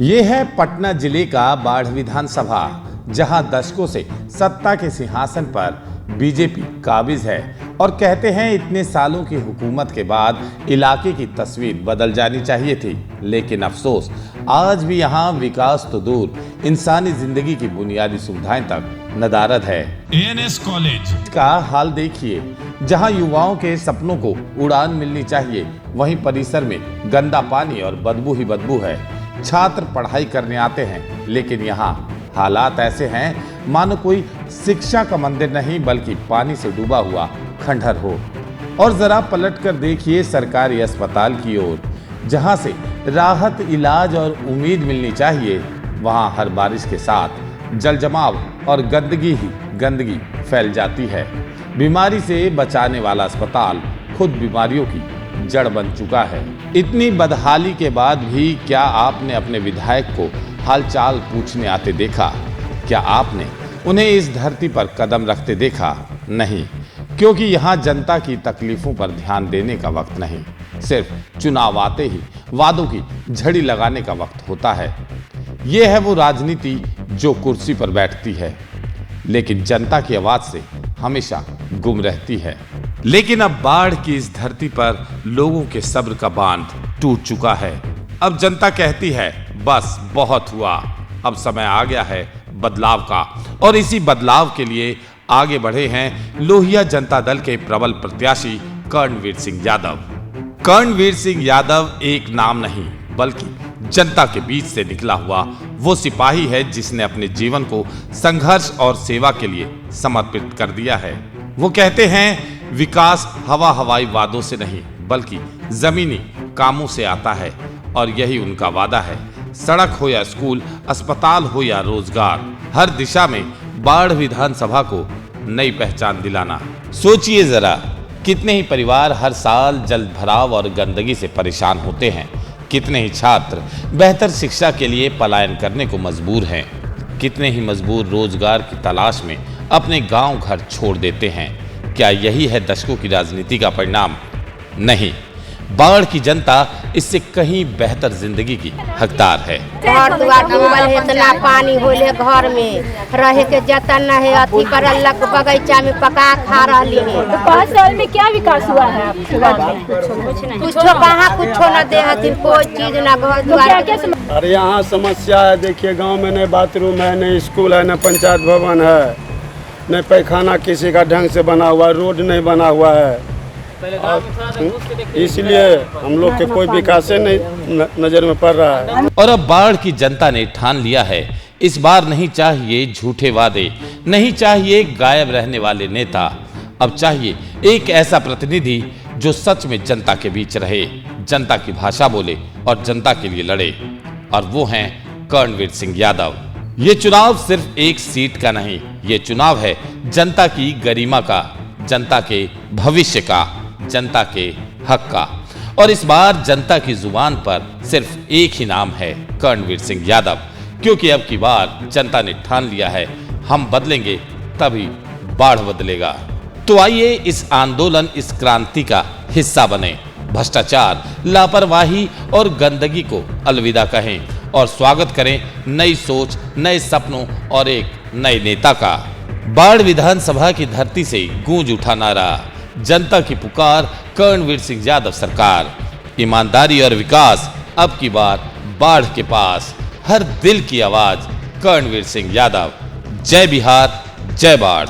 ये है पटना जिले का बाढ़ विधानसभा, जहां दशकों से सत्ता के सिंहासन पर बीजेपी काबिज है और कहते हैं इतने सालों की हुकूमत के बाद इलाके की तस्वीर बदल जानी चाहिए थी। लेकिन अफसोस, आज भी यहां विकास तो दूर, इंसानी जिंदगी की बुनियादी सुविधाएं तक नदारद है। एएनएस कॉलेज का हाल देखिए, जहां युवाओं के सपनों को उड़ान मिलनी चाहिए, वहीं परिसर में गंदा पानी और बदबू ही बदबू है। छात्र पढ़ाई करने आते हैं, लेकिन यहाँ हालात ऐसे हैं मानो कोई शिक्षा का मंदिर नहीं बल्कि पानी से डूबा हुआ खंडहर हो। और जरा पलट कर देखिए सरकारी अस्पताल की ओर, जहाँ से राहत, इलाज और उम्मीद मिलनी चाहिए, वहाँ हर बारिश के साथ जल जमाव और गंदगी ही गंदगी फैल जाती है। बीमारी से बचाने वाला अस्पताल खुद बीमारियों की जड़ बन चुका है। इतनी बदहाली के बाद भी क्या आपने अपने विधायक को हालचाल पूछने आते देखा? क्या आपने उन्हें इस धरती पर कदम रखते देखा? नहीं, क्योंकि यहाँ जनता की तकलीफों पर ध्यान देने का वक्त नहीं, सिर्फ चुनाव आते ही वादों की झड़ी लगाने का वक्त होता है। ये है वो राजनीति जो कुर्सी पर बैठती है, लेकिन जनता की आवाज से हमेशा गुम रहती है। लेकिन अब बाढ़ की इस धरती पर लोगों के सब्र का बांध टूट चुका है। अब जनता कहती है बस बहुत हुआ, अब समय आ गया है बदलाव का। और इसी बदलाव के लिए आगे बढ़े हैं लोहिया जनता दल के प्रबल प्रत्याशी कर्णवीर सिंह यादव। कर्णवीर सिंह यादव एक नाम नहीं बल्कि जनता के बीच से निकला हुआ वो सिपाही है जिसने अपने जीवन को संघर्ष और सेवा के लिए समर्पित कर दिया है। वो कहते हैं विकास हवाई वादों से नहीं बल्कि जमीनी कामों से आता है, और यही उनका वादा है। सड़क हो या स्कूल, अस्पताल हो या रोजगार, हर दिशा में बाढ़ विधानसभा को नई पहचान दिलाना। सोचिए जरा, कितने ही परिवार हर साल जल भराव और गंदगी से परेशान होते हैं, कितने ही छात्र बेहतर शिक्षा के लिए पलायन करने को मजबूर हैं, कितने ही मजबूर रोजगार की तलाश में अपने गांव घर छोड़ देते हैं। क्या यही है दशकों की राजनीति का परिणाम? नहीं, बाढ़ की जनता इससे कहीं बेहतर जिंदगी की हकदार है। घर दुआर डूबल है, इतना पानी होले, घर में रहे के जतन न है, अथी पर अल्लाह के बगीचा में पका खा रही है। तो 5 साल में क्या विकास हुआ है? कुछ कहाँ कुछ न दे हथिन, कोई चीज न घर दुआर। अरे यहाँ समस्या है, देखिए गांव में न बाथरूम है, न स्कूल है, न पंचायत भवन है, न पैखाना किसी का ढंग से बना हुआ, रोड नहीं बना हुआ है। इसलिए हम लोग के कोई विकास नहीं नजर में पड़ रहा है। और अब बाढ़ की जनता ने ठान लिया है, इस बार नहीं चाहिए झूठे वादे, नहीं चाहिए गायब रहने वाले नेता। अब चाहिए एक ऐसा प्रतिनिधि जो सच में जनता के बीच रहे, जनता की भाषा बोले और जनता के लिए लड़े, और वो हैं कर्णवीर सिंह यादव। ये चुनाव सिर्फ एक सीट का नहीं, ये चुनाव है जनता की गरिमा का, जनता के भविष्य का, जनता के हक का। और इस बार जनता की जुबान पर सिर्फ एक ही नाम है, कर्णवीर सिंह यादव, क्योंकि अब की बार जनता ने ठान लिया है, हम बदलेंगे तभी बाढ़ बदलेगा। तो आइए इस आंदोलन, इस क्रांति का हिस्सा बने, भ्रष्टाचार, लापरवाही और गंदगी को अलविदा कहें और स्वागत करें नई सोच, नए सपनों और एक नए नेता का। बाढ़ विधानसभा की धरती से गूंज उठा नारा, जनता की पुकार, कर्णवीर सिंह यादव सरकार। ईमानदारी और विकास, अब की बार बाढ़ के पास, हर दिल की आवाज कर्णवीर सिंह यादव। जय बिहार, जय बाढ़।